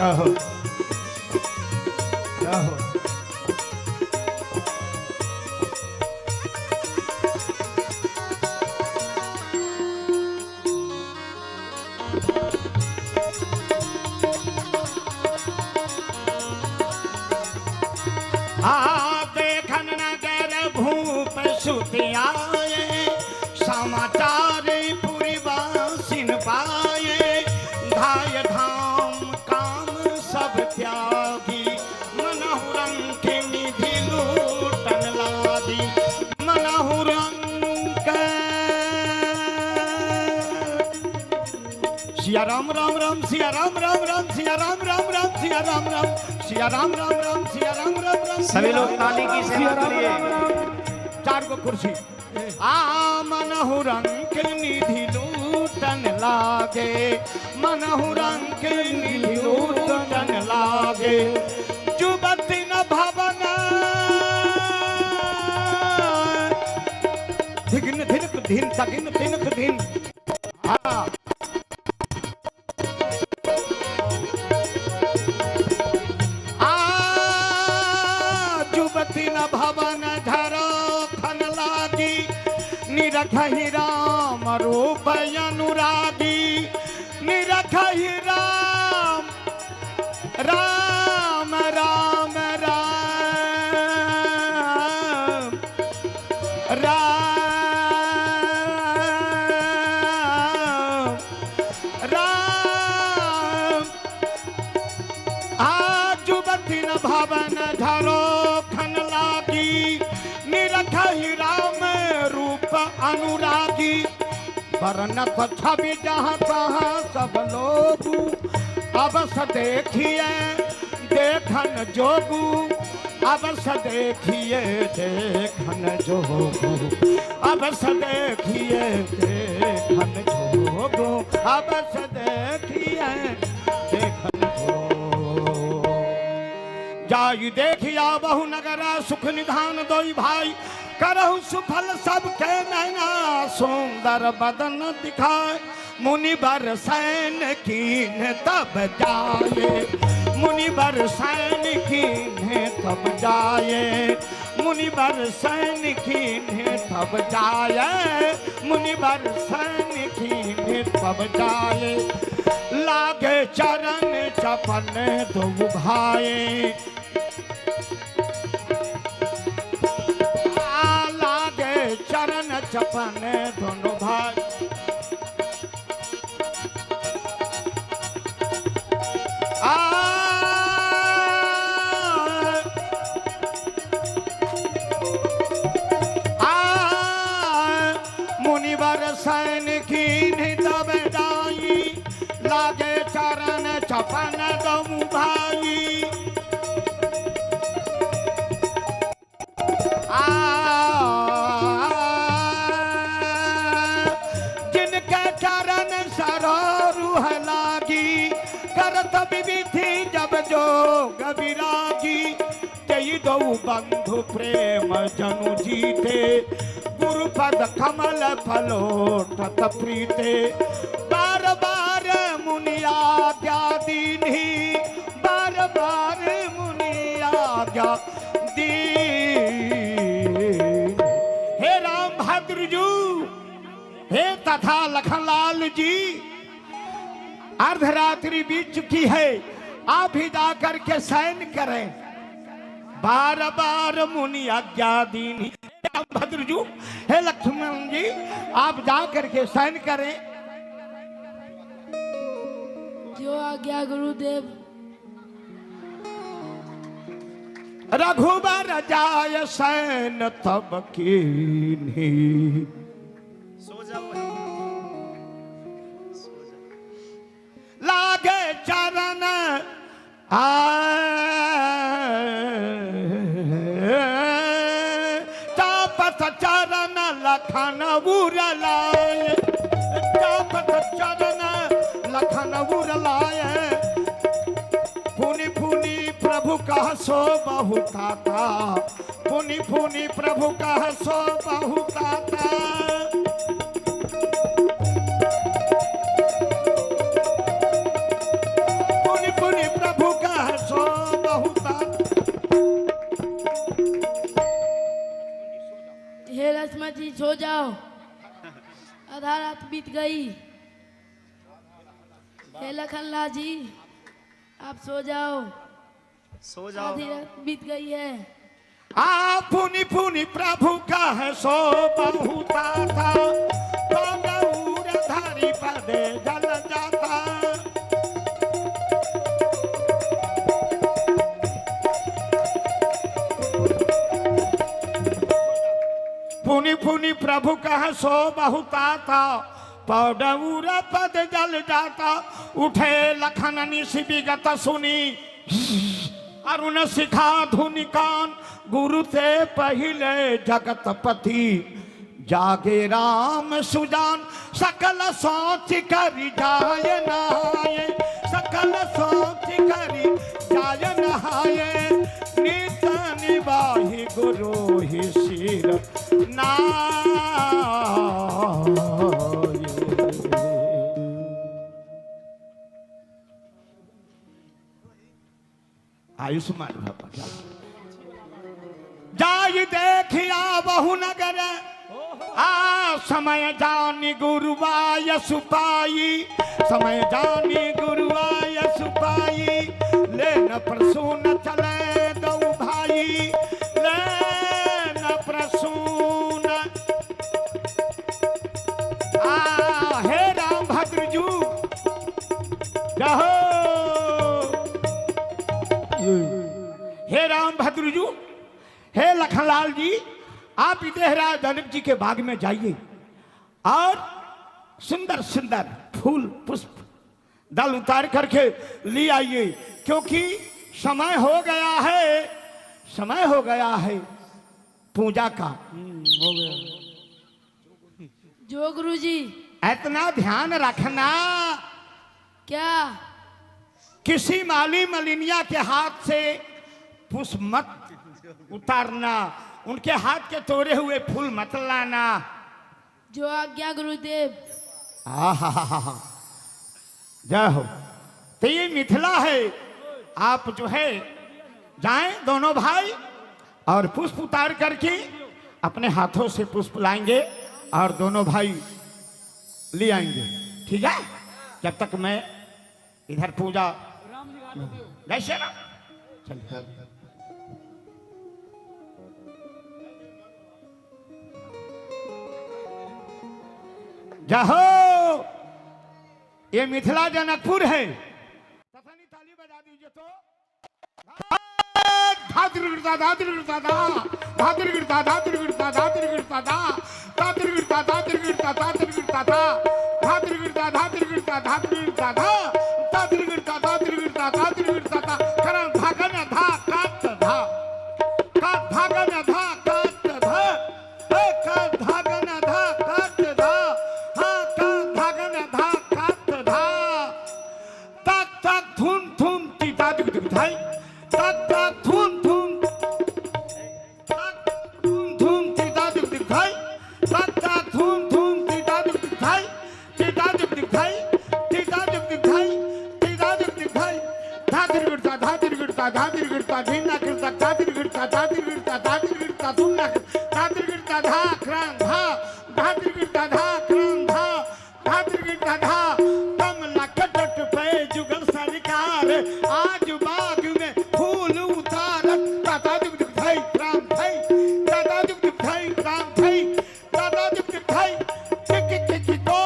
क्या हो क्या हो देखन नगर भूप सुतियाए समाचार पूरी बासिन पाए धाय धाम काम सब त्यागी मनहु रंग के निधि लूटन लादी मनहु रंग सिया राम राम राम सिया राम राम राम सिया राम राम राम सिया राम राम सिया राम राम राम सिया राम राम राम सभी लोग ताली की सेवा करिए। चार को कुर्सी आ मनहु रंग निधि लूटन लागे मनहु रंग निधि लूटन लागे जुबती न भवन धिन धिनक धिन तगिन धिनक धिन हाँ भवन धरो खन लागी निरखहि राम रूप अनुरागी निरखहि राम राम राम राम राम राम आजुबती न भवन धरो निरखहि राम रूप अनुरागी बरनत छवि जहाँ तहाँ सब लोग अवस देखिए देखन जोगू अवस देखिए देखन जोगू अवस देखिए देखन जोगू अवस देखिए देखन जोगू जाई देखिया बहु नगरा सुख निधान दोई भाई करहु सुफल सबके नैना सुंदर बदन दिखाए मुनि बर सैन कीन तब जाए मुनि बर सैन कीन तब जाए मुनि बर सैन कीन तब जाए मुनि बर सैन कीन तब जाए लागे चरण चपन दो भाई लागे चरण चपन दोनों भाई मुनिवर सैन की तब जाई लागे चरण चपन दमु भाई जिनके चरण सरोरुह लागी करत विधि जब जोग विरागी तेई दो बंधु प्रेम जनु जीते गुरुपद कमल फलोटत प्रीते बार बार मुनिया आज्ञा दीन्ही बार बार मुनिया आज्ञा हे राम भद्रजू हे तथा लखनलाल जी अर्धरात्रि बीत चुकी है आप ही जाकर के शयन करें बार बार मुनि आज्ञा दीनी भद्रजू हे लक्ष्मण जी आप जाकर के शयन करें जो आज्ञा गुरुदेव रघुबर जाय सैन तब कीन्ही सो जाओ लागे चरण चापत चरण लखन उरलाय चापत चरण लखन उरलाय फुनि फुनि प्रभु कह सो बहु काता फुनि फुनि प्रभु कह सो बहु काता पुनि पुनि प्रभु हे लक्ष्मण जी सो जाओ, आधा रात बीत गई। हे लखनलाल जी आप सो जाओ, सो जाओ। आधी रात बीत गई है। पुनि पुनि प्रभु का है सो बहुता था, तो गौर धारी पदे जल जाता। पुनि पुनि प्रभु का है सो बहुता था, पौडऊर पद जल जाता। उठे लखन निशि विगत सुनी, अरुण शिखा धुनि कान। गुरु से पहिले जगतपति, जागे राम सुजान। सकल सोच करि जाय नहाये, सकल सोच करि जाय नहाये। नित निवाहि गुरु ही सिर नाये। आयुष्मान भव। जाय देखिया बहु नगर, समय जानी गुरुवाय सुपाई। समय जानी गुरुवाय सुपाई, ले न प्रसून चले दो भाई। ले न प्रसून हे राम भद्रजू जहो। हे राम भद्रजू, हे लखनलाल जी, आप इधर जनक जी के बाग में जाइए और सुंदर सुंदर फूल पुष्प दल उतार करके ले आइए, क्योंकि समय हो गया है, समय हो गया है पूजा का। हो गया जो गुरुजी। इतना ध्यान रखना, क्या? किसी माली मलिनिया के हाथ से पुष्प मत उतारना, उनके हाथ के तोड़े हुए फूल मत लाना। जो आज्ञा गुरुदेव। जय हो। तो ये मिथिला है, आप जो है जाएं दोनों भाई और पुष्प उतार करके अपने हाथों से पुष्प लाएंगे और दोनों भाई ले आएंगे, ठीक है? जब तक मैं इधर पूजा जय श्री राम। चलिए जहो, ये मिथिला जनकपुर है। तथानी ताली बजा दीजिए तो। धातिर गिरता धातिर गिरता धा, धातिर गिरता धातिर गिरता धातिर गिरता धा, धातिर गिरता धातिर गिरता धातिर गिरता धा, धातिर गिरता धातिर गिरता धातिर गिरता धा, धातिर गिरता धातिर गिरता धातिर गिरता धा। करण भागन धा काट धा, काट भागन धा काट धा, काट भागन धा काट धा, हाँ काट भागन धा काट धा। तक तक धुन धुन तीता दिख दिख धाई, तक तक धुन धुन, तक धुन धुन तीता दिख दिख धाई, तक तक धुन धुन तीता दिख दिख धाई, तीता दिख दिख धाई, तीता दिख दिख धाई, तीता दिख दिख धाई। धातिर गिरता धातिर गिरता धातिर गिरता धीना गिरता धातिर गिरता धातिर गिरता धातिर गिरता धुना धातिर गिरता धा क्रांत धा, धातिर गिरता धा क्रांत धा, धातिर गिरता धा। कमला कटट पे जुगल सरकार, आज बाग में फूल उतारत। दादा दुख दुख धाई क्रांत धाई, दादा दुख दुख धाई क्रांत धाई, दादा दुख दुख धाई। टिक दो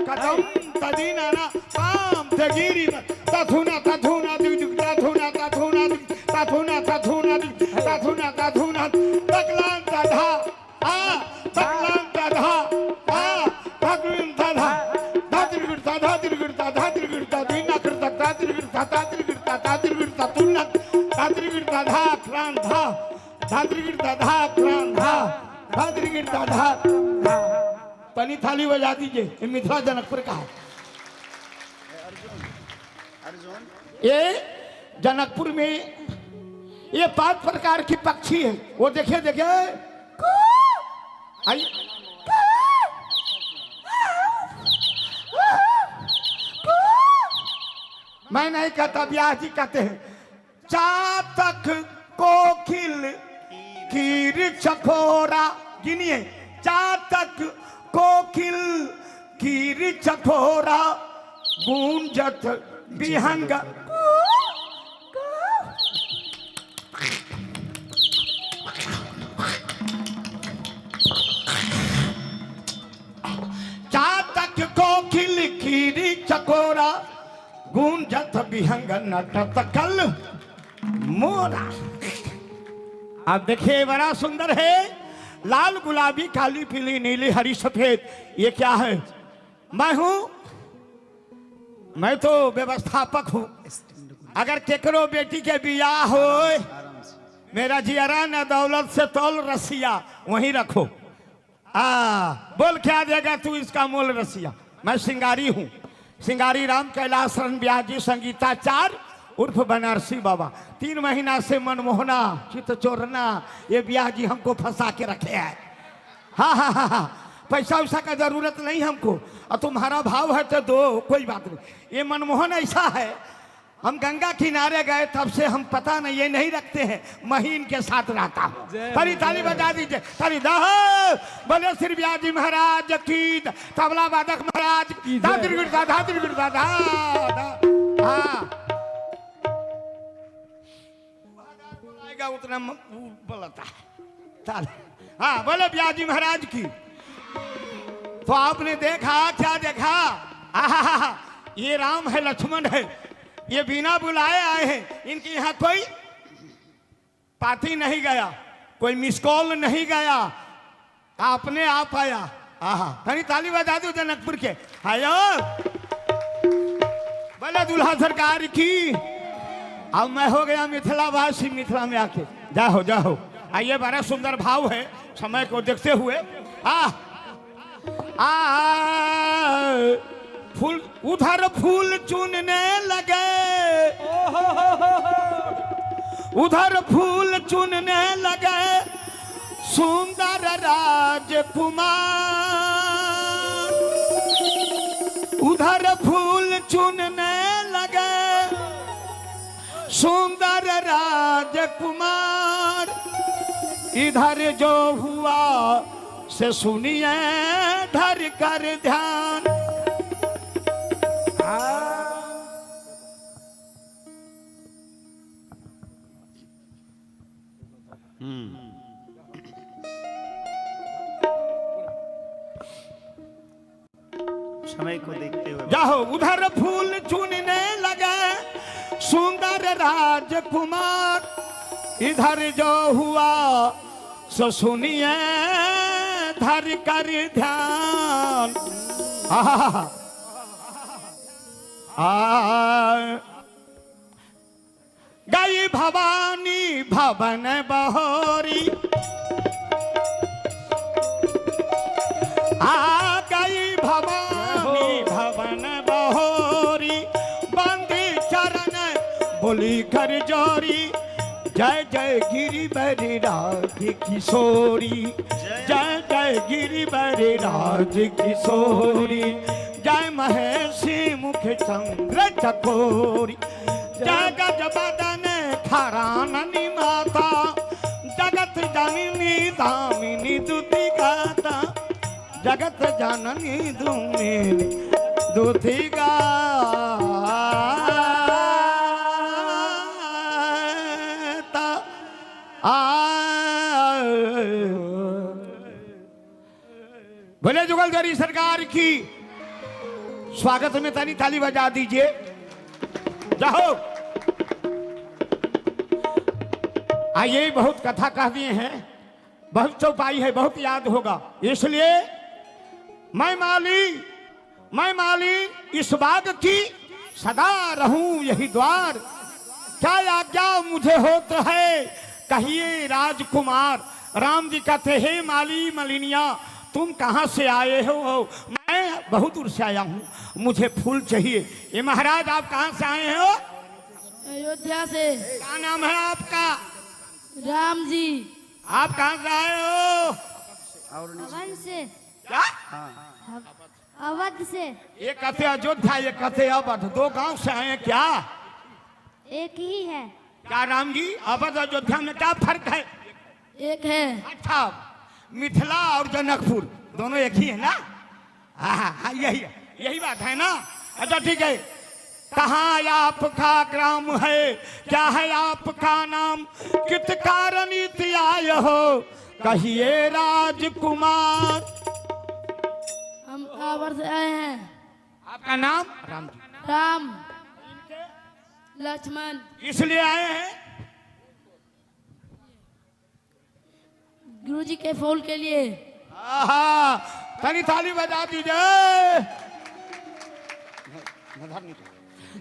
कदम तदीना ना काम तगिरी तथुना तथुना दुख दुख तथुना तथुना दुख तथुना तथुना दुख तथुना तथुना तकलान तधा आ तकलान तधा आ तकलान तधा। धातिर गिरता धातिर गिरता धातिर गिरता दीना गिरता धातिर गिरता धातिर गिरता धातिर गिरता तुना धातिर गिरता धा क्रांत धा, धातिर गिरता धा क्रांत धा, धातिर गिरता धा। तनी थाली बजा दीजिए, ये मिथिला जनकपुर का है। अर्जुन ये जनकपुर में ये 5 प्रकार की पक्षी है। वो देखिए देखिए, आई मैं नहीं कहता, व्यास जी कहते हैं। चातक कोकिल कीर चकोरा गिनिए। चातक कोकिल कीर चकोरा गूंजत विहंग। चातक कोकिल कीरी चकोरा गूंजत विहंग नटत कल मोरा। अब देखिए बड़ा सुंदर है, लाल गुलाबी काली पीली नीली हरी सफेद। ये क्या है? मैं तो व्यवस्थापक हूँ। अगर केकरो बेटी के बियाह हो, मेरा जियरा न दौलत से तौल रसिया वहीं रखो। बोल क्या देगा तू इसका मोल रसिया। मैं सिंगारी हूँ, सिंगारी राम कैलाश रण ब्याजी संगीताचार्य उर्फ बनारसी बाबा। 3 महीना से मनमोहना चित चोरना ये ब्याह जी हमको फंसा के रखे है। हाँ, पैसा वैसा का जरूरत नहीं हमको, और तुम्हारा भाव है तो दो, कोई बात नहीं। ये मनमोहन ऐसा है, हम गंगा किनारे गए तब से हम पता नहीं ये नहीं रखते हैं, महीन के साथ रहता हूँ। ताली ताली बजा दीजिए, ताली बोले श्री ब्याजी महाराज की, तबला वादक महाराज धातिर गिरता। हाँ उतना बोलता है। हाँ बोले ब्याजी महाराज की। तो आपने देखा क्या देखा? ये राम है लक्ष्मण है, ये बिना बुलाए आए हैं। इनके यहाँ कोई पार्टी नहीं गया, कोई मिस कॉल नहीं गया, आपने आप आया। तनी ताली बजा दो जनकपुर के। आयो बोले दूल्हा सरकार की। अब मैं हो गया मिथिलावासी, मिथिला में आके जाओ। आइए बड़ा सुंदर भाव है, समय को देखते हुए। फूल उधर फूल चुनने लगे, उधर फूल चुनने लगे सुंदर राजकुमार। उधर फूल चुनने लगे सुंदर राजकुमार। इधर जो हुआ से सुनिए धर कर ध्यान। समय को देखते हुए जाओ। उधर फूल चुनने लगे सुंदर राजकुमार। इधर जो हुआ सो सुनिए धर कर ध्यान। गई भवानी भवन बहोरी, गई भवानी भवन बहोरी। बंदी चरण बोली कर जोरी, जय जय गिरिवर राज किशोरी। जय जय गिरिवर राज किशोरी। जय महेशी मुख चंद्र चकोरी। जय गज बदन खराननी माता, जगत जननी दामिनी दुति गाता। जगत जननी दुमिनी दुति गाता। बोले जुगलगरी सरकार की। स्वागत में ताली ताली बजा दीजिए। जाओ। आइए बहुत कथा कह दिए हैं, बहुत चौपाई है, बहुत याद होगा, इसलिए मैं माली इस बाग की सदा रहूं यही द्वार। क्या आज्ञा मुझे होता है कहिए राजकुमार। राम जी कहते हे माली मलिनिया तुम कहाँ से आए हो? मैं बहुत दूर से आया हूँ, मुझे फूल चाहिए। ये महाराज आप कहाँ से आए हो? अयोध्या से। क्या नाम है आपका? राम जी। आप कहाँ से आए हो? अवध से। क्या? अवध से। ये कहते अयोध्या, ये कहते अवध, 2 गांव से आए क्या? एक ही है। क्या राम जी अवध अयोध्या में क्या फर्क है? एक है। अच्छा मिथिला और जनकपुर दोनों एक ही है ना? हाँ, यही बात है ना? अच्छा ठीक है। कहाँ आपका ग्राम है, क्या है आपका नाम, कित कारण इति आए हो, कहिए राजकुमार। हम कावर से आए हैं। आपका नाम? राम जी। राम लक्ष्मण। इसलिए आए हैं? गुरुजी के फूल के लिए। आहा, ताली ताली बजा दीजिए।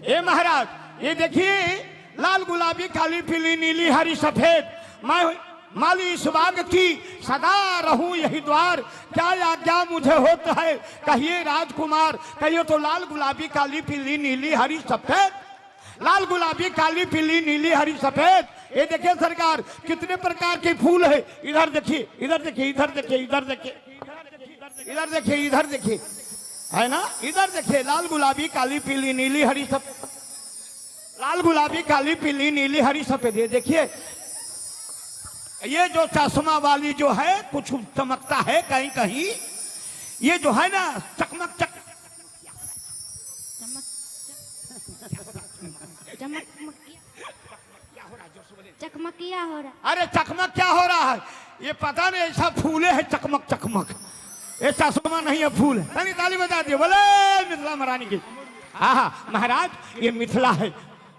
ए महाराज, ये देखिए, लाल गुलाबी काली पीली नीली हरी सफेद, मैं माली इस बाग की सदा रहूं यही द्वार, क्या आज्ञा मुझे होता है, कहिए राजकुमार। कहिए तो लाल गुलाबी काली पीली नीली हरी सफेद, लाल गुलाबी काली पीली नीली हरी सफेद। ये देखिए सरकार, कितने प्रकार के फूल है। इधर देखिए, इधर देखिए, इधर देखिए, इधर देखिए, इधर देखिए, इधर देखिए, है ना? इधर देखिए, लाल गुलाबी काली पीली नीली हरी सफेद, लाल गुलाबी काली पीली नीली हरी सफेद। ये देखिए, ये जो चश्मा वाली जो है कुछ चमकता है कहीं कहीं, ये जो है ना चकमक चक चकमकिया हो रहा। अरे चकमक क्या हो रहा है? ये पता नहीं, ऐसा फूले है चकमक चकमक। ये चश्मा नहीं है, फूल है। ताली ताली बजा दिए, बोले मिथिला महारानी की। हाँ महाराज, ये मिथिला है।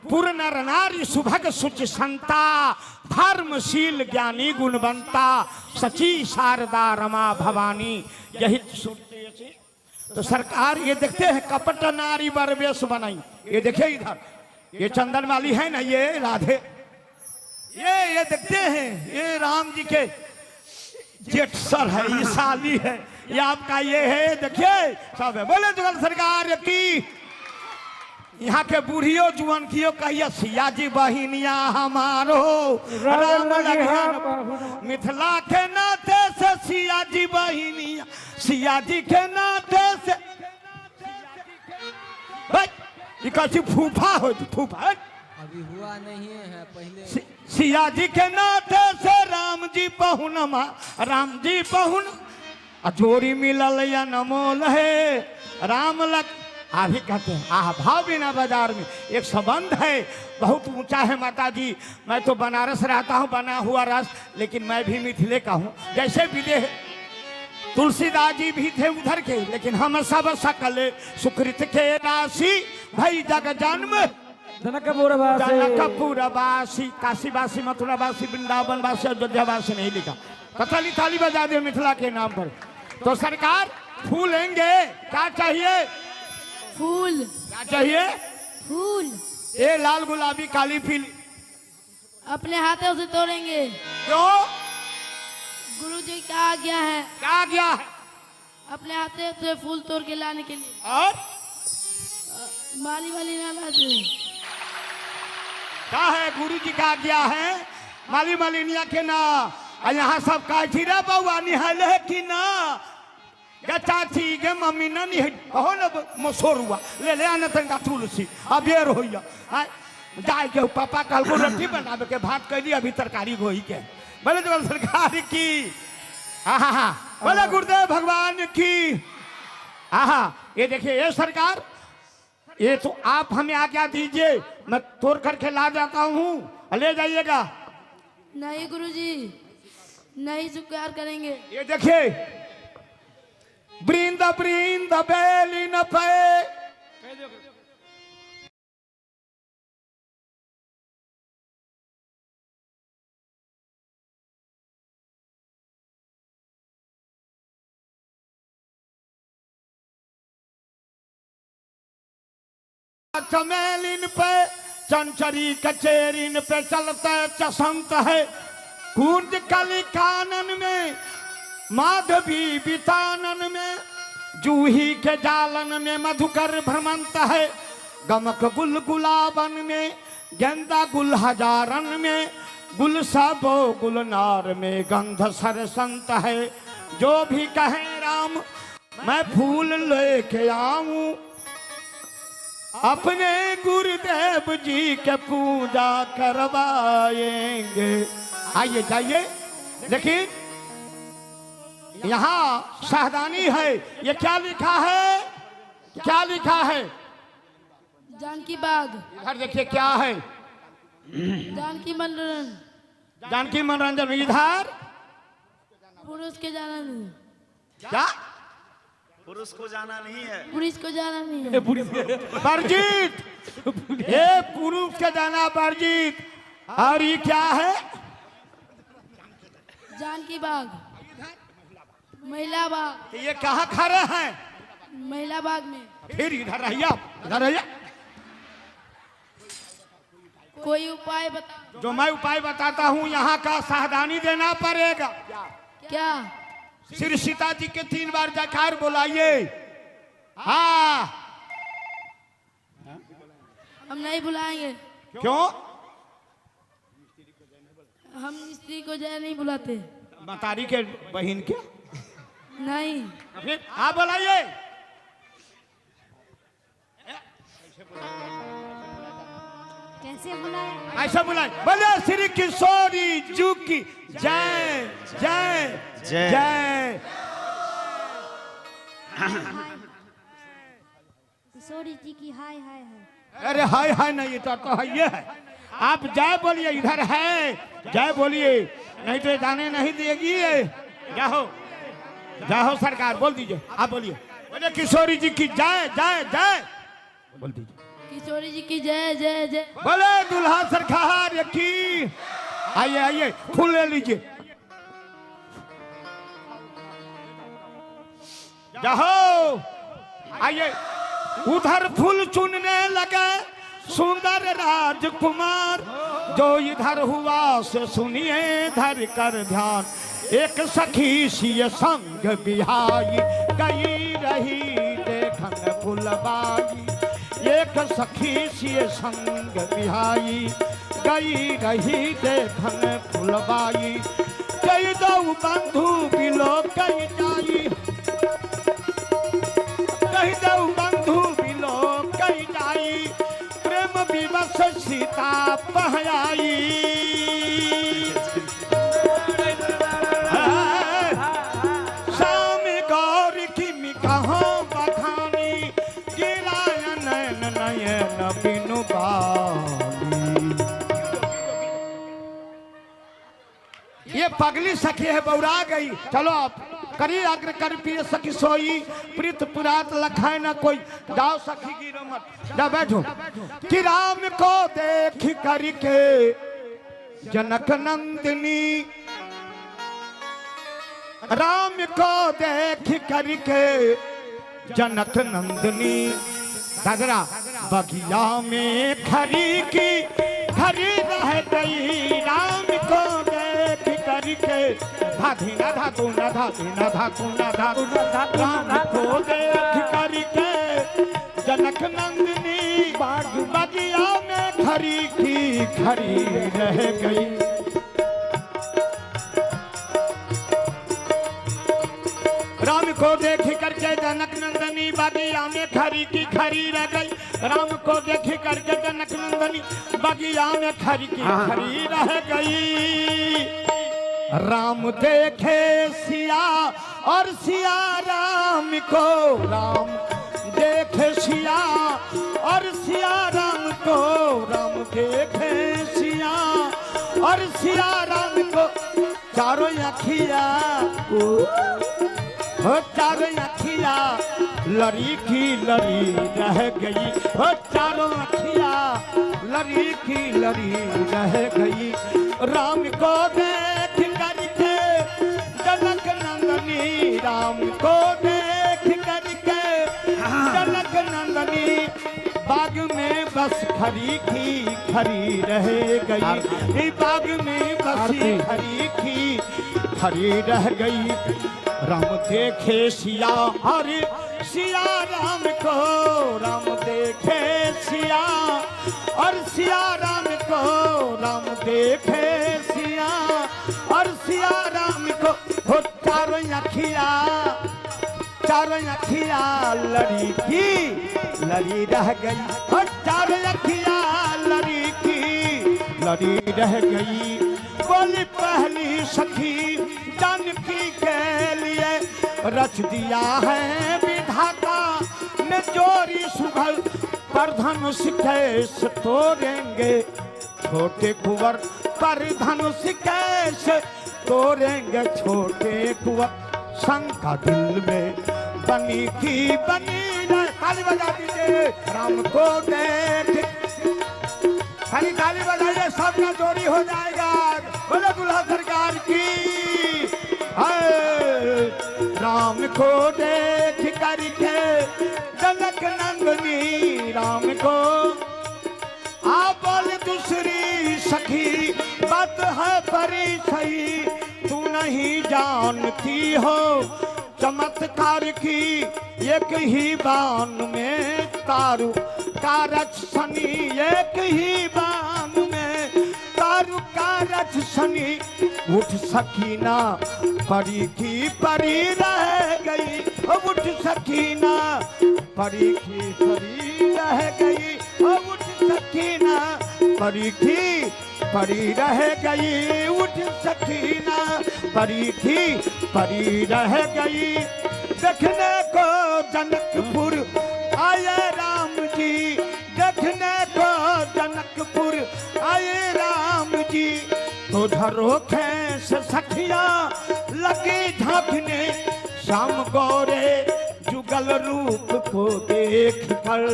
पूर्ण नर नारी सुभग सुच संता, धर्मशील ज्ञानी गुणवंता, सची शारदा रमा भवानी, यही सुनते। तो सरकार ये देखते हैं, कपट नारी बरवेश बनाई। ये देखिए इधर, ये चंदन वाली है ना, ये राधे, ये देखते हैं, ये राम जी के जेठ सर है, ये साली है, ये आपका ये है, देखिए सब है। बोले जुगल सरकार की। यहाँ के बूढ़ियों जुअनकियों कहिए, सिया जी बहिनिया हमारो राम लखन, मिथिला के नाते से सिया जी बहिनिया, सिया जी के नाते से। ये कैसी फूफा हो, फूफा अभी हुआ नहीं है पहले। सिया जी के नाते से राम जी पहुन, राम जी पहुन, अजोरी मिलल या नमोल है, राम लख। आभी कहते हैं, आह भाव बिना बाजार में एक संबंध है, बहुत ऊंचा है माता जी। मैं तो बनारस रहता हूँ, बना हुआ रस, लेकिन मैं भी मिथिले का हूँ। जैसे विदेह तुलसीदास जी भी थे उधर के, लेकिन हम सब सकल सुकृत के राशि, भाई जग जन्म जनकपुरवासी, काशीवासी, मथुरावासी, वृंदावनवासी, अयोध्यावासी नहीं लिखा। कथली थाली बजा दे मिथिला के नाम पर। तो सरकार फूल लेंगे, क्या चाहिए? फूल। क्या चाहिए? फूल। ये लाल गुलाबी काली पीली अपने हाथों से तोड़ेंगे। क्यों? गुरुजी क्या आज्ञा है? क्या गया है? अपने हाथों से फूल तोड़ के लाने के लिए। और माली वाली ना लाते। क्या है? गुरु जी का आज्ञा है, माली मालिनिया के ना। यहाँ सब का रे बउआ निहल है कि ना, गे चाची गे मम्मी ना निहल, कहो ना मसोर हुआ, ले आना तंगा तुलसी अबेर होइया। जाए के पापा कल को रोटी बनावे के, भात कैली, अभी तरकारी गोई के। बोले तो सरकार की। हाँ, बोले गुरुदेव भगवान की। हाँ, ये देखिए, ये सरकार, ये तो आप हमें आज्ञा दीजिए, मैं तोड़ करके ला जाता हूँ, ले जाइएगा। नहीं गुरुजी, नहीं स्वीकार करेंगे। ये देखिए, वृंद वृंद बेली न पे, चमेलिन पे, चंचरी कचेरिन पे चलते चसंत है, कुंज कली कानन में, माधवी बितानन में, जूही के जालन में मधुकर भ्रमंत है, गमक गुल गुलाबन में, गेंदा गुल हजारन में, गुल सबो गुलनार में, गंध सरसंत है। जो भी कहे राम मैं फूल लेके आऊं, अपने गुरुदेव जी के पूजा करवाएंगे। आइए जाइए, देखिए यहाँ सावधानी है। ये क्या लिखा है? क्या लिखा है? जानकी बाग, इधर देखिए क्या है? जानकी मनोरंजन, जानकी मनोरंजन। इधर पुरुष के जाना नहीं, क्या? पुरुष को जाना नहीं है। पुलिस को जाना नहीं है। वर्जित, ये पुरुष के जाना वर्जित। और ये क्या है? जानकी बाग, महिला बाग, ये कहाँ खड़े हैं? महिला बाग में। फिर इधर रहिए, इधर रहिए। कोई उपाय बता। जो मैं उपाय बताता हूँ यहाँ का सावधानी देना पड़ेगा। क्या? श्री सीता जी के 3 बार जयकार बुलाइए। हाँ। हम नहीं बुलाएंगे। क्यों? हम स्त्री को जय नहीं बुलाते। मतारी के बहन के नहीं। फिर हाँ बुलाइए। कैसे बुलाए? ऐसा बुलाए। बोले श्री किशोरी जू की जय जय जय। जय। किशोरी जी की हाय हाय हाय। अरे हाय हाय नहीं, तो है ये है। आप जय बोलिए, इधर है जय बोलिए, नहीं तो जाने नहीं देगी। जाओ जाओ सरकार, बोल दीजिए। आप बोलिए। बोले किशोरी जी की जय जय जय, बोल दीजिए। किशोरी जी की जय जय जय। बोले दुल्हा सरकार की। आइए आइए, फूल ले लीजिए। जाओ आइए। उधर फूल चुनने लगे सुंदर राजकुमार, जो इधर हुआ से सुनिए धर कर ध्यान। एक सखी सी संग बिहाई, गई रही देखन फुलबाई। एक सखी सी संग बिहाई, गई रही देखन फुलबाई। कई दो बंधु बिलो कई जाई, कई दो बंधु बिलो कई जाई। प्रेम विवश सीता पहयाई। श्याम गौर की कहाँ बखानी, गिराया नयन नयन बिनु बाली। ये पगली सखी है, बौरा गई। चलो आप करी अग्र कर पिए सखी सोई, प्रीत पुरात लखाए न कोई। जाओ सखी गिरो मत, जा बैठो। कि राम को देख करके जनक नंदिनी, राम को देख करके जनक नंदिनी। दादरा बगिया में खरी की खरी रह गई। राम को देख करके धाधि न धातु न धातु न धातु न धातु। राम को देख करके जनक नंदिनी, बगिया में खरी की खरी रह गई। राम को देख करके जनक नंदनी, बगिया में खरी की खरी रह गई। राम को देख करके जनक नंदनी, बगिया में खरी की खरी रह गई। राम देखे सिया और सिया राम को, राम देखे सिया और सिया राम को। राम देखे सिया और सिया राम को, चारों अखिया हो चारों अखिया लड़ी की लड़ी रह गई। हो चारों अखिया लड़ी की लड़ी रह गई। राम को देख करके जनक नंदनी, राम को देख करके जनक नंदनी, बाग में बस खरी की खरी रह गई। बाग में बसी खरी की खरी रह गई। राम देखे सिया और सिया राम को, राम देखे सिया और सिया राम को। राम देखे सिया और सिया राम को। हो चारों अखिया, चारों अखिया लड़ी की लड़ी रह गई। हो चारों अखिया लड़ी की लड़ी रह गई। बोली पहली सखी जानकी के लिए, रच दिया है विधाता ने जोरी सुघल पर धनुष कैसे तोड़ेंगे छोटे कुंवर पर धनुष कैसे तोड़ेंगे छोटे कुंवर शंका दिल में बनी की बनी रहे। ताली बजा दीजिए राम को देख खाली ताली बजाइए सबका जोड़ी हो जाएगा। बोले दुल्हा सरकार की राम को देख करके जनक नंदनी राम को आ बोल दूसरी सखी बात है परी सही तू नहीं जानती हो चमत्कार की एक ही बाण में तारू कारच सनी एक ही बाण में तारू कारच सनी उठ सकीना परी की परी रह गई उठ सकीना परी की परी रह गई उठ सकीना परी की परी रह गई उठ सकीना परी की परी रह गई। देखने को जनकपुर आए राम जी देखने को जनकपुर आए राम जी तो झरोखे से सखिया लगी झांकने श्याम गौरे जुगल रूप को देख कर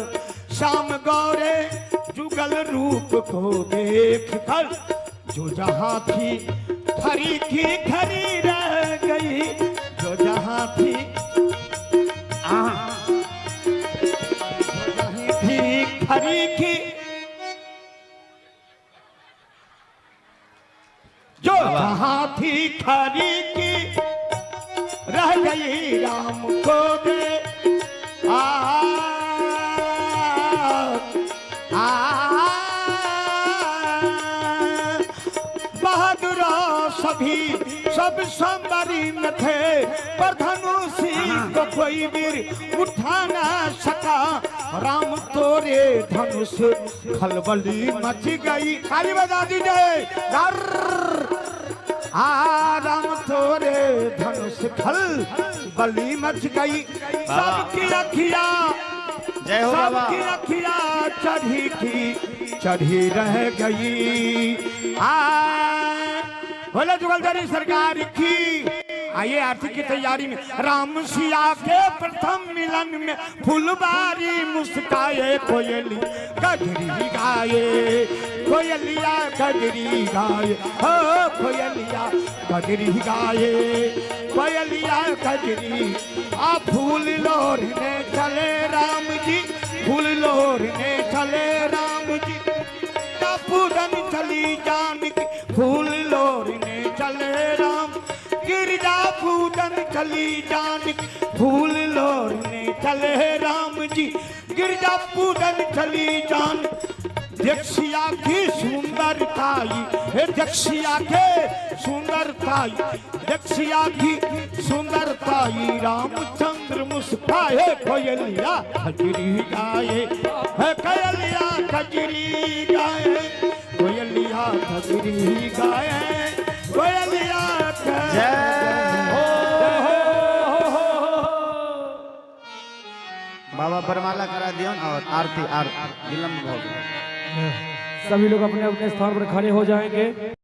श्याम गौरे जुगल रूप को देख कर जो जहाँ थी खरी की खरी रह गई जो जहाँ थी थी खरी की जो जहाँ थी खरी की रह गई राम को दे बहादुरा सभी सब संबरी में थे पर धनुषी को कोई वीर उठा ना सका राम तोरे धनुष खलबली मच गई। ताली बजा दीजिए राम तोरे धनुष खलबली मच गई। सबकी अखिया जय हो बाबा सबकी अखिया चढ़ी की चढ़ी रह गई। बोले जुगलधारी सरकार की। आइए आरती की तैयारी में राम सिया के प्रथम मिलन में फुलबारी मुस्काए कोयली गजरी गाये कोयलिया गजरी गाये हो कोयलिया गजरी गाये कोयलिया गजरी आ फूल लोरने चले राम जी फूल लोरने चले राम जी पूरन चली जानकी फूल लोरने चले राम गिरजा पूजन चली जानकी फूल लोरने चले राम जी गिरजा पूजन चली जान। दक्षिया की सुंदरताई हे दक्षिया के सुंदरताई दक्षिया की सुंदरताई रामचंद्र मुस्काए कोयलिया खजरी गाये है कोयलिया खजरी गाये कोयलिया खजरी गाये कोयलिया बाबा बरमाला करा दियो और आरती विलंब हो गया। सभी लोग अपने अपने स्थान पर खड़े हो जाएंगे।